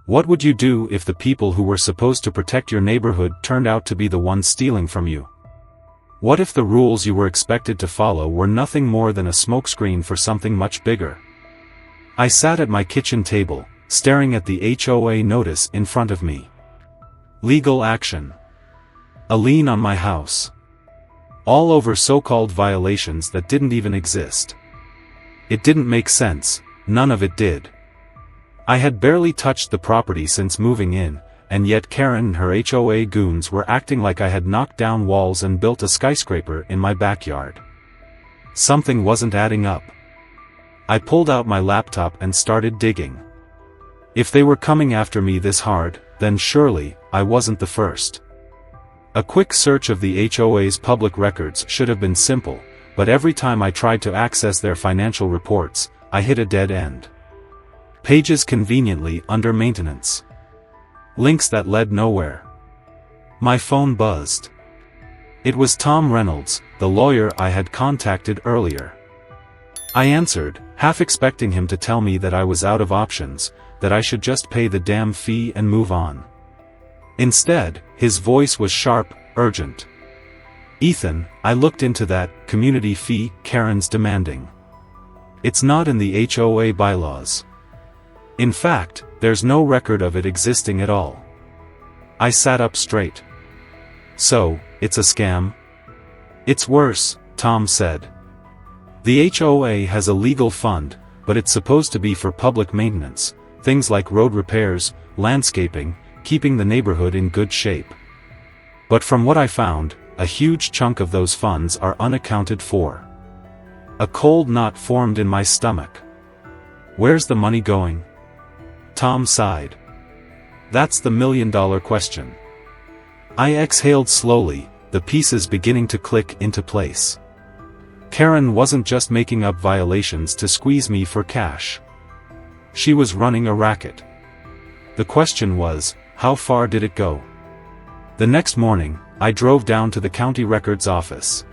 What would you do if the people who were supposed to protect your neighborhood turned out to be the ones stealing from you? What if the rules you were expected to follow were nothing more than a smokescreen for something much bigger? I sat at my kitchen table, staring at the HOA notice in front of me. Legal action. A lien on my house. All over so-called violations that didn't even exist. It didn't make sense, none of it did. I had barely touched the property since moving in, and yet Karen and her HOA goons were acting like I had knocked down walls and built a skyscraper in my backyard. Something wasn't adding up. I pulled out my laptop and started digging. If they were coming after me this hard, then surely, I wasn't the first. A quick search of the HOA's public records should have been simple, but every time I tried to access their financial reports, I hit a dead end. Pages conveniently under maintenance. Links that led nowhere. My phone buzzed. It was Tom Reynolds, the lawyer I had contacted earlier. I answered, half expecting him to tell me that I was out of options, that I should just pay the damn fee and move on. Instead, his voice was sharp, urgent. Ethan, I looked into that community fee Karen's demanding. It's not in the HOA bylaws. In fact, there's no record of it existing at all. I sat up straight. So, it's a scam? It's worse, Tom said. The HOA has a legal fund, but it's supposed to be for public maintenance, things like road repairs, landscaping, keeping the neighborhood in good shape. But from what I found, a huge chunk of those funds are unaccounted for. A cold knot formed in my stomach. Where's the money going? Tom sighed. That's the million-dollar question. I exhaled slowly, the pieces beginning to click into place. Karen wasn't just making up violations to squeeze me for cash. She was running a racket. The question was, how far did it go? The next morning, I drove down to the county records office.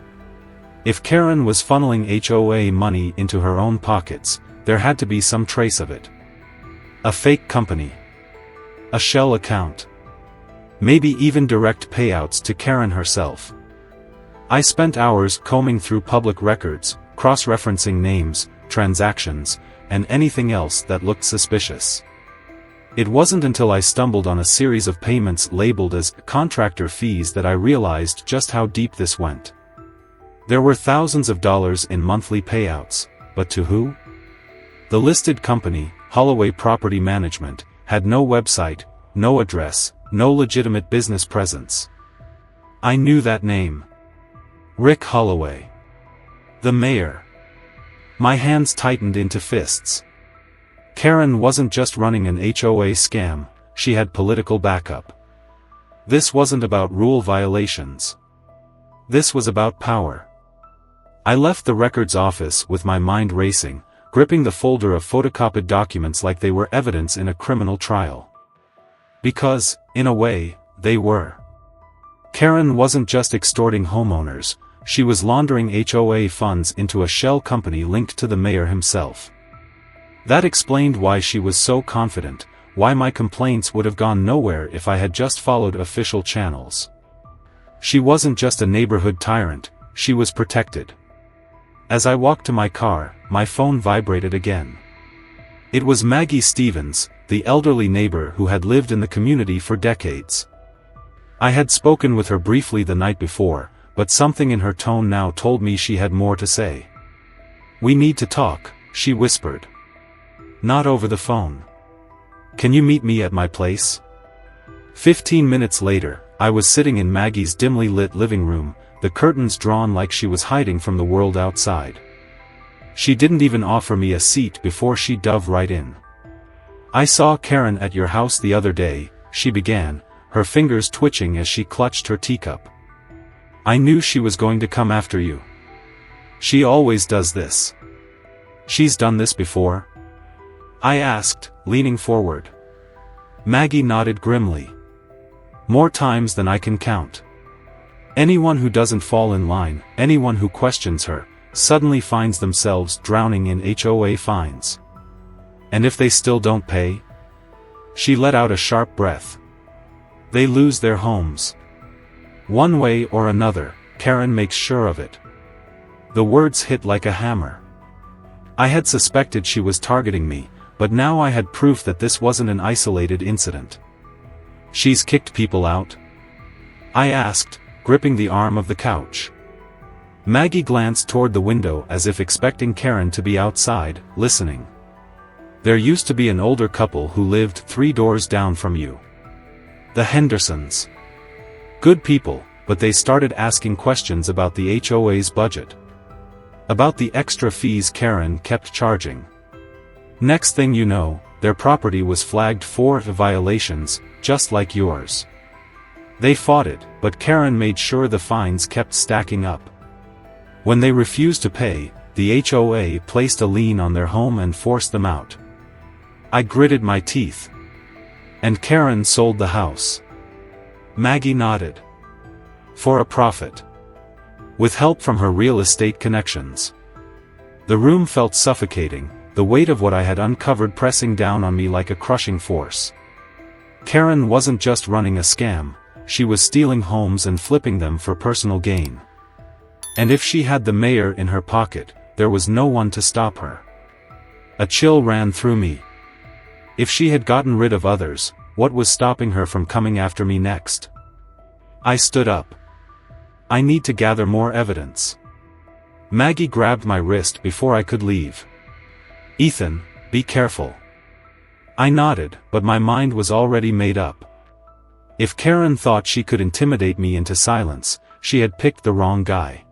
If Karen was funneling HOA money into her own pockets, there had to be some trace of it. A fake company. A shell account. Maybe even direct payouts to Karen herself. I spent hours combing through public records, cross-referencing names, transactions, and anything else that looked suspicious. It wasn't until I stumbled on a series of payments labeled as contractor fees that I realized just how deep this went. There were thousands of dollars in monthly payouts, but to who? The listed company, HOA Property Management, had no website, no address, no legitimate business presence. I knew that name. Rick Holloway. The mayor. My hands tightened into fists. Karen wasn't just running an HOA scam, she had political backup. This wasn't about rule violations. This was about power. I left the records office with my mind racing, gripping the folder of photocopied documents like they were evidence in a criminal trial. Because, in a way, they were. Karen wasn't just extorting homeowners, she was laundering HOA funds into a shell company linked to the mayor himself. That explained why she was so confident, why my complaints would have gone nowhere if I had just followed official channels. She wasn't just a neighborhood tyrant, she was protected. As I walked to my car, my phone vibrated again. It was Maggie Stevens, the elderly neighbor who had lived in the community for decades. I had spoken with her briefly the night before, but something in her tone now told me she had more to say. "We need to talk," she whispered. "Not over the phone. Can you meet me at my place?" 15 minutes later, I was sitting in Maggie's dimly lit living room, the curtains drawn like she was hiding from the world outside. She didn't even offer me a seat before she dove right in. "I saw Karen at your house the other day," she began, her fingers twitching as she clutched her teacup. "I knew she was going to come after you. She always does this." "She's done this before?" I asked, leaning forward. Maggie nodded grimly. "More times than I can count. Anyone who doesn't fall in line, anyone who questions her, suddenly finds themselves drowning in HOA fines. And if they still don't pay? She let out a sharp breath. They lose their homes. One way or another, Karen makes sure of it. The words hit like a hammer. I had suspected she was targeting me, but now I had proof that this wasn't an isolated incident. She's kicked people out? I asked, gripping the arm of the couch. Maggie glanced toward the window as if expecting Karen to be outside, listening. There used to be an older couple who lived 3 doors down from you. The Hendersons. Good people, but they started asking questions about the HOA's budget. About the extra fees Karen kept charging. Next thing you know, their property was flagged for violations, just like yours. They fought it, but Karen made sure the fines kept stacking up. When they refused to pay, the HOA placed a lien on their home and forced them out. I gritted my teeth. And Karen sold the house. Maggie nodded. For a profit. With help from her real estate connections. The room felt suffocating, the weight of what I had uncovered pressing down on me like a crushing force. Karen wasn't just running a scam, she was stealing homes and flipping them for personal gain. And if she had the mayor in her pocket, there was no one to stop her. A chill ran through me. If she had gotten rid of others, what was stopping her from coming after me next? I stood up. I need to gather more evidence. Maggie grabbed my wrist before I could leave. Ethan, be careful. I nodded, but my mind was already made up. If Karen thought she could intimidate me into silence, she had picked the wrong guy.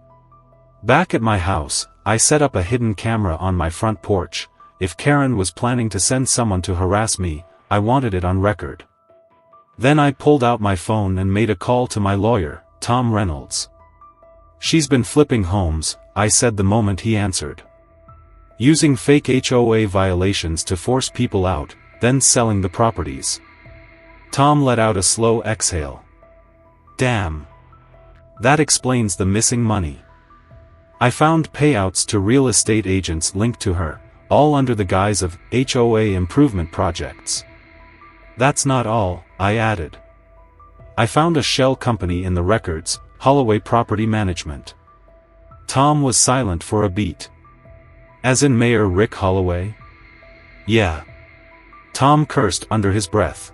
Back at my house, I set up a hidden camera on my front porch. If Karen was planning to send someone to harass me, I wanted it on record. Then I pulled out my phone and made a call to my lawyer, Tom Reynolds. She's been flipping homes, I said the moment he answered. Using fake HOA violations to force people out, then selling the properties. Tom let out a slow exhale. Damn. That explains the missing money. I found payouts to real estate agents linked to her, all under the guise of HOA improvement projects. That's not all, I added. I found a shell company in the records, Holloway Property Management. Tom was silent for a beat. As in Mayor Rick Holloway? Yeah. Tom cursed under his breath.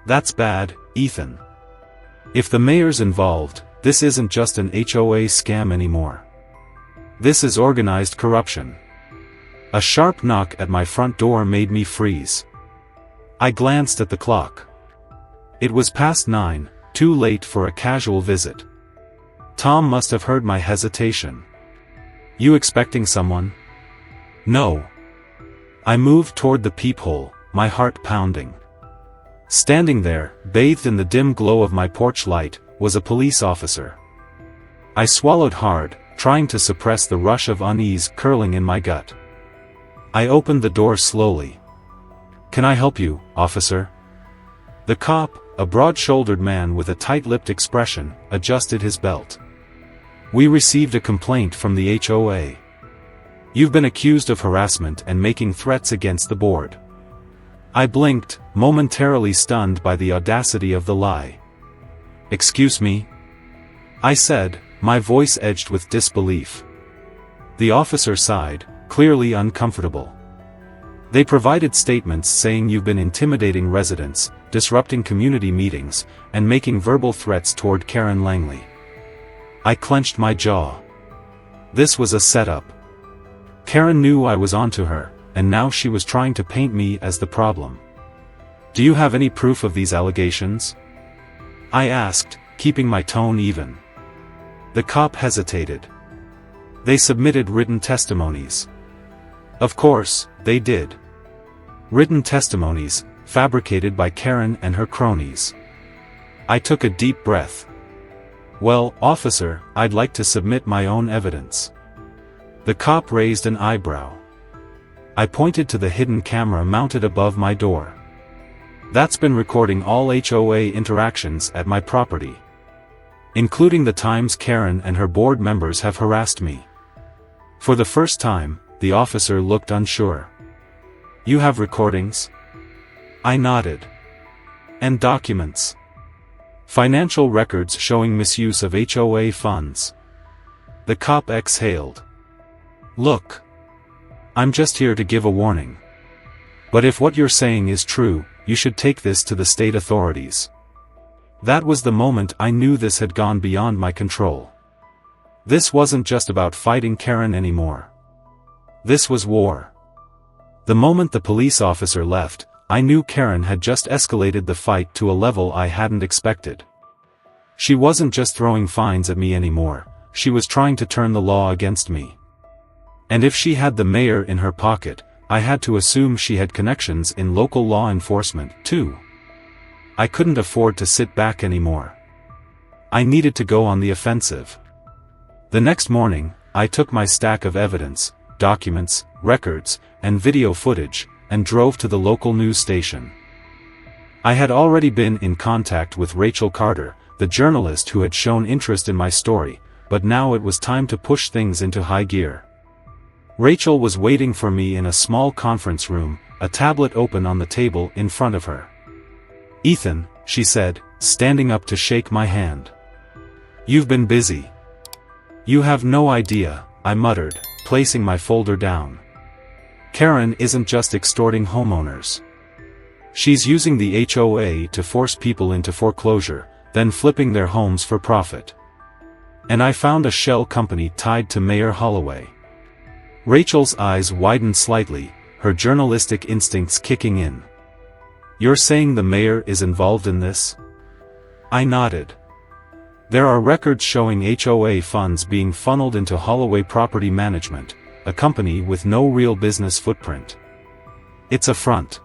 That's bad, Ethan. If the mayor's involved, this isn't just an HOA scam anymore. This is organized corruption. A sharp knock at my front door made me freeze. I glanced at the clock. It was past 9, too late for a casual visit. Tom must have heard my hesitation. You expecting someone? No. I moved toward the peephole, my heart pounding. Standing there, bathed in the dim glow of my porch light, was a police officer. I swallowed hard, trying to suppress the rush of unease curling in my gut. I opened the door slowly. Can I help you, officer? The cop, a broad-shouldered man with a tight-lipped expression, adjusted his belt. We received a complaint from the HOA. You've been accused of harassment and making threats against the board. I blinked, momentarily stunned by the audacity of the lie. Excuse me? I said, my voice edged with disbelief. The officer sighed, clearly uncomfortable. They provided statements saying you've been intimidating residents, disrupting community meetings, and making verbal threats toward Karen Langley. I clenched my jaw. This was a setup. Karen knew I was onto her, and now she was trying to paint me as the problem. Do you have any proof of these allegations? I asked, keeping my tone even. The cop hesitated. They submitted written testimonies. Of course, they did. Written testimonies, fabricated by Karen and her cronies. I took a deep breath. Well, officer, I'd like to submit my own evidence. The cop raised an eyebrow. I pointed to the hidden camera mounted above my door. That's been recording all HOA interactions at my property. Including the times Karen and her board members have harassed me. For the first time, the officer looked unsure. You have recordings? I nodded. And documents. Financial records showing misuse of HOA funds. The cop exhaled. Look. I'm just here to give a warning. But if what you're saying is true, you should take this to the state authorities. That was the moment I knew this had gone beyond my control. This wasn't just about fighting Karen anymore. This was war. The moment the police officer left, I knew Karen had just escalated the fight to a level I hadn't expected. She wasn't just throwing fines at me anymore, she was trying to turn the law against me. And if she had the mayor in her pocket, I had to assume she had connections in local law enforcement, too. I couldn't afford to sit back anymore. I needed to go on the offensive. The next morning, I took my stack of evidence, documents, records, and video footage, and drove to the local news station. I had already been in contact with Rachel Carter, the journalist who had shown interest in my story, but now it was time to push things into high gear. Rachel was waiting for me in a small conference room, a tablet open on the table in front of her. "Ethan," she said, standing up to shake my hand. "You've been busy." "You have no idea," I muttered, placing my folder down. "Karen isn't just extorting homeowners. She's using the HOA to force people into foreclosure, then flipping their homes for profit. And I found a shell company tied to Mayor Holloway." Rachel's eyes widened slightly, her journalistic instincts kicking in. "You're saying the mayor is involved in this?" I nodded. "There are records showing HOA funds being funneled into Holloway Property Management, a company with no real business footprint. It's a front.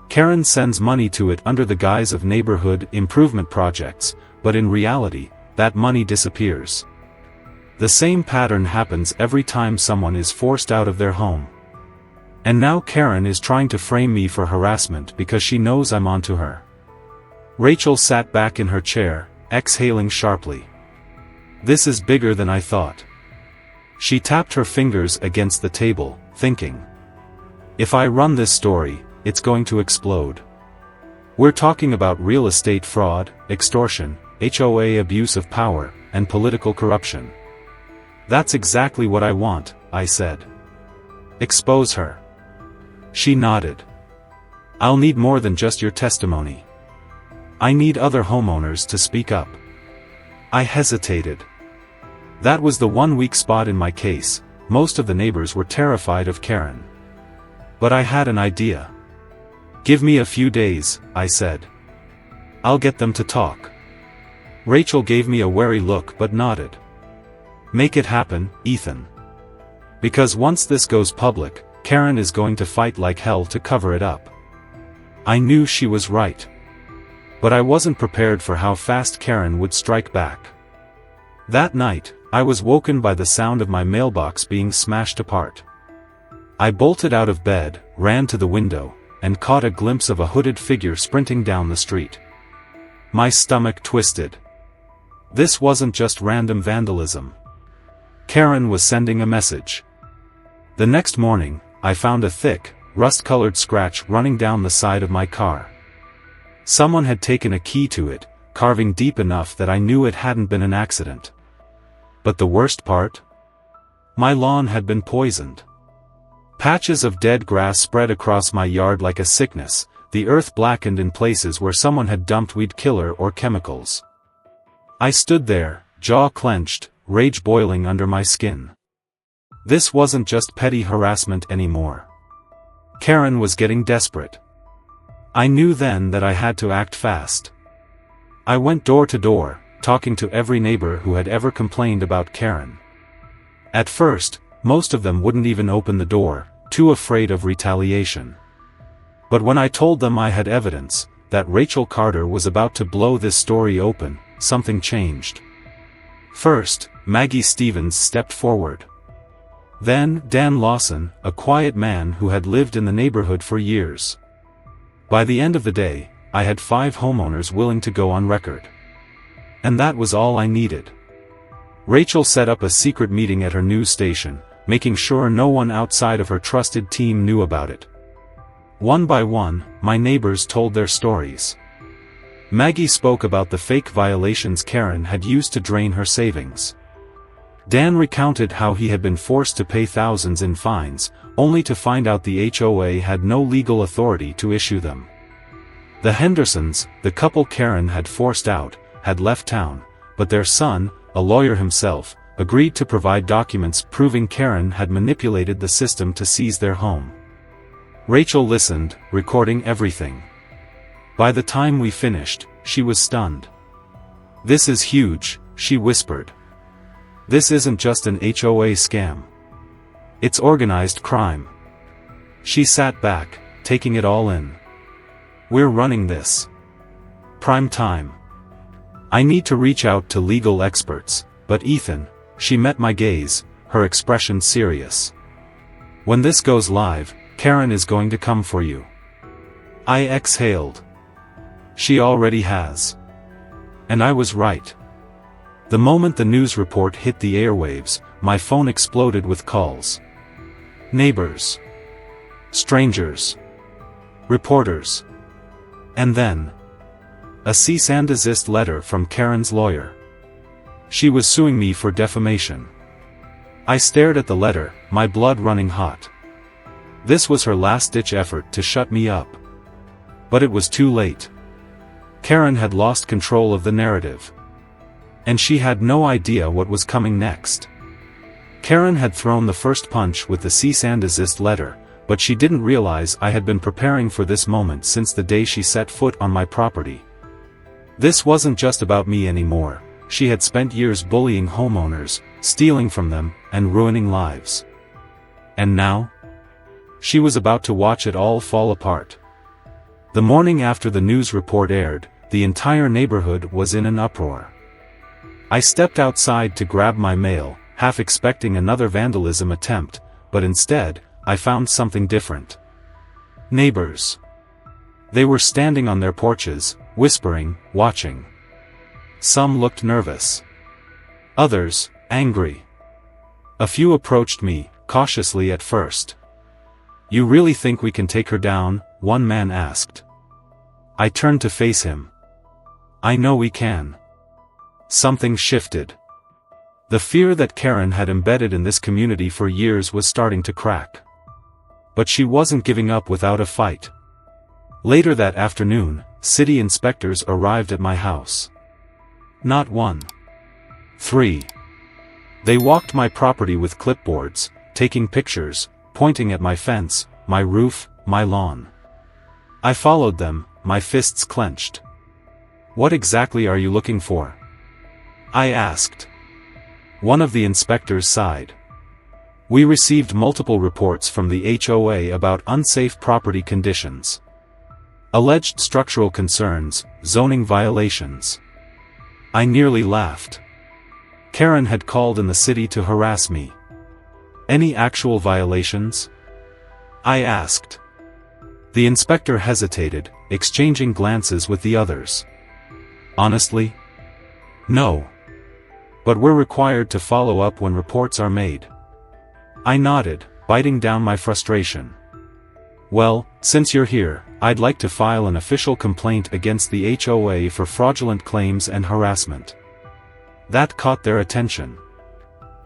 Karen sends money to it under the guise of neighborhood improvement projects, but in reality, that money disappears. The same pattern happens every time someone is forced out of their home. And now Karen is trying to frame me for harassment because she knows I'm onto her." Rachel sat back in her chair, exhaling sharply. "This is bigger than I thought." She tapped her fingers against the table, thinking. "If I run this story, it's going to explode. We're talking about real estate fraud, extortion, HOA abuse of power, and political corruption." "That's exactly what I want," I said. "Expose her." She nodded. "I'll need more than just your testimony. I need other homeowners to speak up." I hesitated. That was the one weak spot in my case. Most of the neighbors were terrified of Karen. But I had an idea. "Give me a few days," I said. "I'll get them to talk." Rachel gave me a wary look but nodded. "Make it happen, Ethan. Because once this goes public, Karen is going to fight like hell to cover it up." I knew she was right. But I wasn't prepared for how fast Karen would strike back. That night, I was woken by the sound of my mailbox being smashed apart. I bolted out of bed, ran to the window, and caught a glimpse of a hooded figure sprinting down the street. My stomach twisted. This wasn't just random vandalism. Karen was sending a message. The next morning, I found a thick, rust-colored scratch running down the side of my car. Someone had taken a key to it, carving deep enough that I knew it hadn't been an accident. But the worst part? My lawn had been poisoned. Patches of dead grass spread across my yard like a sickness, the earth blackened in places where someone had dumped weed killer or chemicals. I stood there, jaw clenched, rage boiling under my skin. This wasn't just petty harassment anymore. Karen was getting desperate. I knew then that I had to act fast. I went door to door, talking to every neighbor who had ever complained about Karen. At first, most of them wouldn't even open the door, too afraid of retaliation. But when I told them I had evidence, that Rachel Carter was about to blow this story open, something changed. First, Maggie Stevens stepped forward. Then, Dan Lawson, a quiet man who had lived in the neighborhood for years. By the end of the day, I had 5 homeowners willing to go on record. And that was all I needed. Rachel set up a secret meeting at her news station, making sure no one outside of her trusted team knew about it. One by one, my neighbors told their stories. Maggie spoke about the fake violations Karen had used to drain her savings. Dan recounted how he had been forced to pay thousands in fines, only to find out the HOA had no legal authority to issue them. The Hendersons, the couple Karen had forced out, had left town, but their son, a lawyer himself, agreed to provide documents proving Karen had manipulated the system to seize their home. Rachel listened, recording everything. By the time we finished, she was stunned. "This is huge," she whispered. "This isn't just an HOA scam. It's organized crime." She sat back, taking it all in. "We're running this. Prime time. I need to reach out to legal experts, but Ethan," she met my gaze, her expression serious. "When this goes live, Karen is going to come for you." I exhaled. She already has. And I was right. The moment the news report hit the airwaves, my phone exploded with calls. Neighbors. Strangers. Reporters. And then, a cease and desist letter from Karen's lawyer. She was suing me for defamation. I stared at the letter, my blood running hot. This was her last-ditch effort to shut me up. But it was too late. Karen had lost control of the narrative. And she had no idea what was coming next. Karen had thrown the first punch with the cease and desist letter, but she didn't realize I had been preparing for this moment since the day she set foot on my property. This wasn't just about me anymore. She had spent years bullying homeowners, stealing from them, and ruining lives. And now? She was about to watch it all fall apart. The morning after the news report aired, the entire neighborhood was in an uproar. I stepped outside to grab my mail, half expecting another vandalism attempt, but instead, I found something different. Neighbors. They were standing on their porches, whispering, watching. Some looked nervous. Others, angry. A few approached me, cautiously at first. "You really think we can take her down?" one man asked. I turned to face him. "I know we can." Something shifted. The fear that Karen had embedded in this community for years was starting to crack. But she wasn't giving up without a fight. Later that afternoon, city inspectors arrived at my house. Not one. 3. They walked my property with clipboards, taking pictures, pointing at my fence, my roof, my lawn. I followed them, my fists clenched. "What exactly are you looking for?" I asked. One of the inspectors sighed. "We received multiple reports from the HOA about unsafe property conditions. Alleged structural concerns, zoning violations." I nearly laughed. Karen had called in the city to harass me. "Any actual violations?" I asked. The inspector hesitated, exchanging glances with the others. "Honestly? No. But we're required to follow up when reports are made." I nodded, biting down my frustration. "Well, since you're here, I'd like to file an official complaint against the HOA for fraudulent claims and harassment." That caught their attention.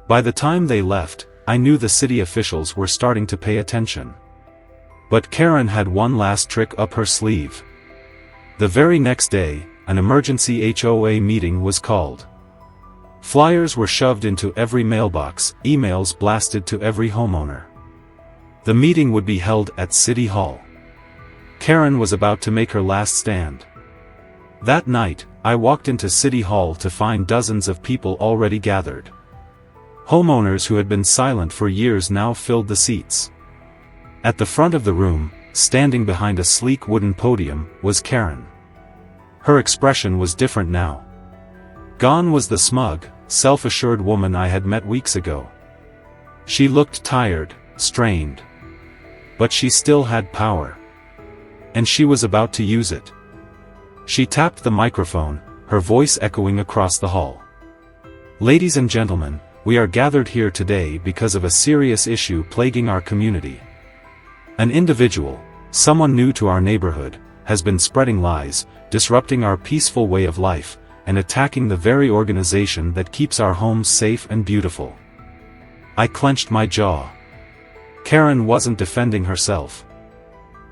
By the time they left, I knew the city officials were starting to pay attention. But Karen had one last trick up her sleeve. The very next day, an emergency HOA meeting was called. Flyers were shoved into every mailbox, emails blasted to every homeowner. The meeting would be held at City Hall. Karen was about to make her last stand. That night, I walked into City Hall to find dozens of people already gathered. Homeowners who had been silent for years now filled the seats. At the front of the room, standing behind a sleek wooden podium, was Karen. Her expression was different now. Gone was the smug, self-assured woman I had met weeks ago. She looked tired, strained. But she still had power. And she was about to use it. She tapped the microphone, her voice echoing across the hall. "Ladies and gentlemen, we are gathered here today because of a serious issue plaguing our community. An individual, Someone new to our neighborhood has been spreading lies, disrupting our peaceful way of life, and attacking the very organization that keeps our homes safe and beautiful. I clenched my jaw. Karen wasn't defending herself.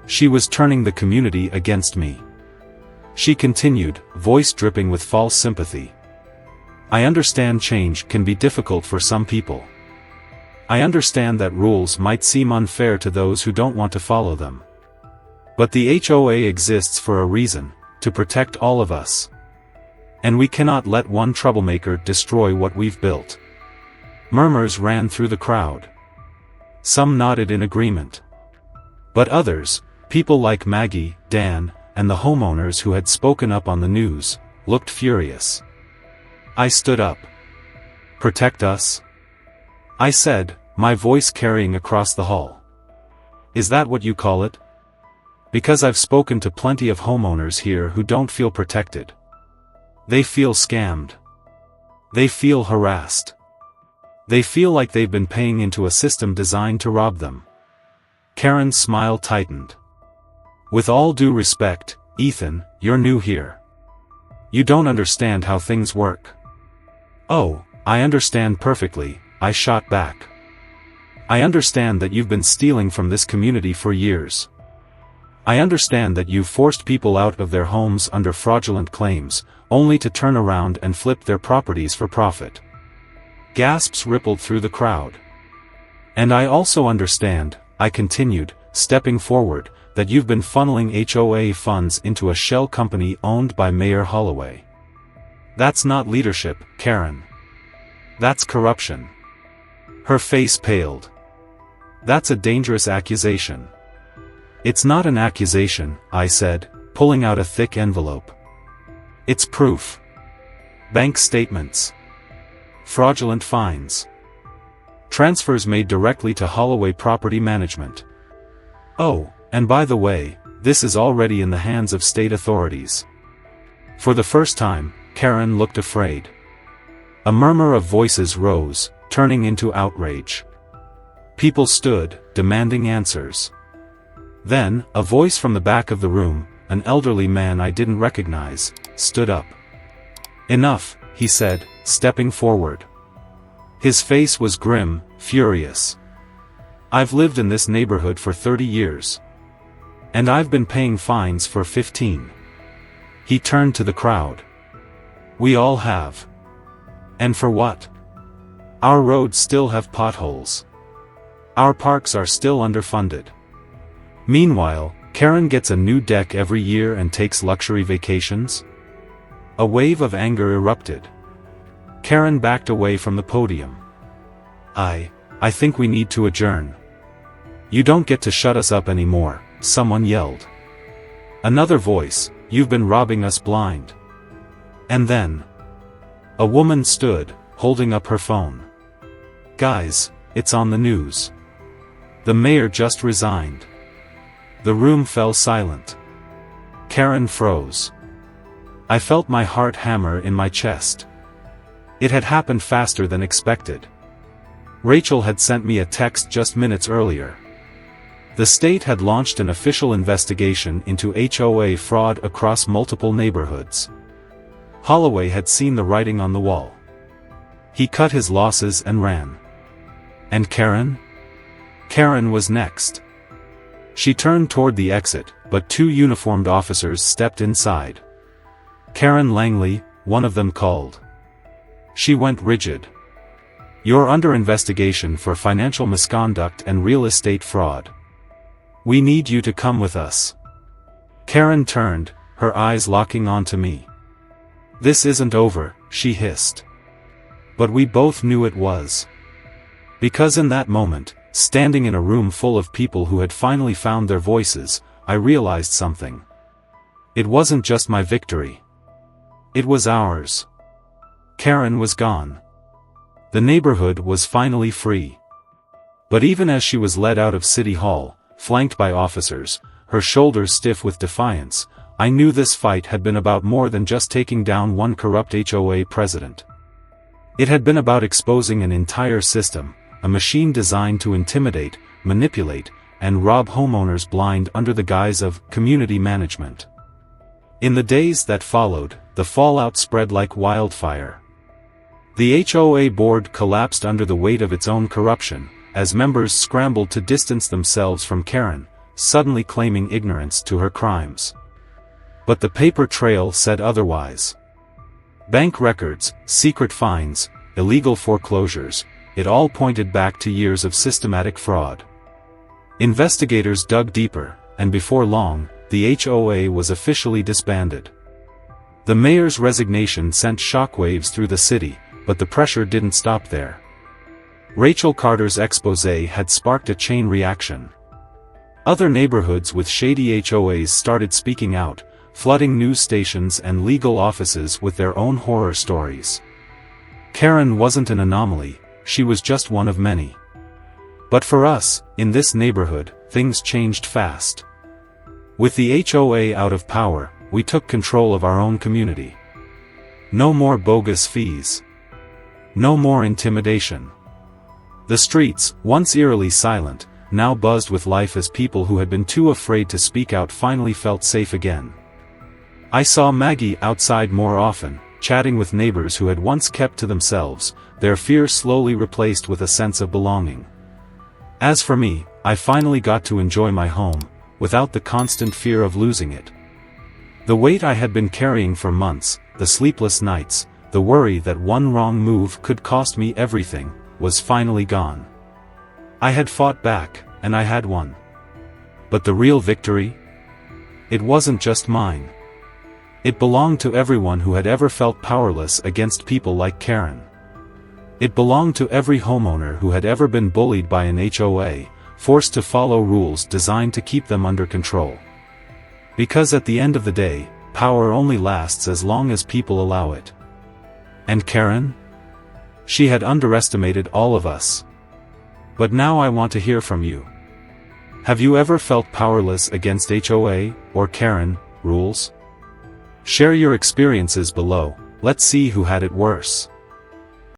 She was turning the community against me. She continued, voice dripping with false sympathy. I understand change can be difficult for some people. I understand that rules might seem unfair to those who don't want to follow them. But the HOA exists for a reason, to protect all of us. And we cannot let one troublemaker destroy what we've built. Murmurs ran through the crowd. Some nodded in agreement. But others, people like Maggie, Dan, and the homeowners who had spoken up on the news, looked furious. I stood up. Protect us? I said, my voice carrying across the hall. Is that what you call it? Because I've spoken to plenty of homeowners here who don't feel protected. They feel scammed. They feel harassed. They feel like they've been paying into a system designed to rob them. Karen's smile tightened. With all due respect, Ethan, you're new here. You don't understand how things work. Oh, I understand perfectly, I shot back. I understand that you've been stealing from this community for years. I understand that you've forced people out of their homes under fraudulent claims, only to turn around and flip their properties for profit. Gasps rippled through the crowd. And I also understand, I continued, stepping forward, that you've been funneling HOA funds into a shell company owned by Mayor Holloway. That's not leadership, Karen. That's corruption. Her face paled. That's a dangerous accusation. It's not an accusation, I said, pulling out a thick envelope. It's proof. Bank statements. Fraudulent fines. Transfers made directly to Holloway Property Management. Oh, and by the way, this is already in the hands of state authorities. For the first time, Karen looked afraid. A murmur of voices rose, turning into outrage. People stood, demanding answers. Then, a voice from the back of the room, an elderly man I didn't recognize, stood up. Enough, he said, stepping forward. His face was grim, furious. I've lived in this neighborhood for 30 years. And I've been paying fines for 15. He turned to the crowd. We all have. And for what? Our roads still have potholes. Our parks are still underfunded. Meanwhile, Karen gets a new deck every year and takes luxury vacations? A wave of anger erupted. Karen backed away from the podium. I think we need to adjourn. You don't get to shut us up anymore, someone yelled. Another voice, you've been robbing us blind. And then, a woman stood, holding up her phone. Guys, it's on the news. The mayor just resigned. The room fell silent. Karen froze. I felt my heart hammer in my chest. It had happened faster than expected. Rachel had sent me a text just minutes earlier. The state had launched an official investigation into HOA fraud across multiple neighborhoods. Holloway had seen the writing on the wall. He cut his losses and ran. And Karen? Karen was next. She turned toward the exit, but two uniformed officers stepped inside. Karen Langley, one of them called. She went rigid. You're under investigation for financial misconduct and real estate fraud. We need you to come with us. Karen turned, her eyes locking onto me. This isn't over, she hissed. But we both knew it was. Because in that moment, standing in a room full of people who had finally found their voices, I realized something. It wasn't just my victory. It was ours. Karen was gone. The neighborhood was finally free. But even as she was led out of City Hall, flanked by officers, her shoulders stiff with defiance, I knew this fight had been about more than just taking down one corrupt HOA president. It had been about exposing an entire system, a machine designed to intimidate, manipulate, and rob homeowners blind under the guise of community management. In the days that followed, the fallout spread like wildfire. The HOA board collapsed under the weight of its own corruption, as members scrambled to distance themselves from Karen, suddenly claiming ignorance to her crimes. But the paper trail said otherwise. Bank records, secret fines, illegal foreclosures, it all pointed back to years of systematic fraud. Investigators dug deeper, and before long, the HOA was officially disbanded. The mayor's resignation sent shockwaves through the city, but the pressure didn't stop there. Rachel Carter's exposé had sparked a chain reaction. Other neighborhoods with shady HOAs started speaking out, flooding news stations and legal offices with their own horror stories. Karen wasn't an anomaly, she was just one of many. But for us, in this neighborhood, things changed fast. With the HOA out of power, we took control of our own community. No more bogus fees. No more intimidation. The streets, once eerily silent, now buzzed with life as people who had been too afraid to speak out finally felt safe again. I saw Maggie outside more often, chatting with neighbors who had once kept to themselves, their fear slowly replaced with a sense of belonging. As for me, I finally got to enjoy my home, without the constant fear of losing it. The weight I had been carrying for months, the sleepless nights, the worry that one wrong move could cost me everything, was finally gone. I had fought back, and I had won. But the real victory? It wasn't just mine. It belonged to everyone who had ever felt powerless against people like Karen. It belonged to every homeowner who had ever been bullied by an HOA, forced to follow rules designed to keep them under control. Because at the end of the day, power only lasts as long as people allow it. And Karen? She had underestimated all of us. But now I want to hear from you. Have you ever felt powerless against HOA, or Karen, rules? Share your experiences below, let's see who had it worse.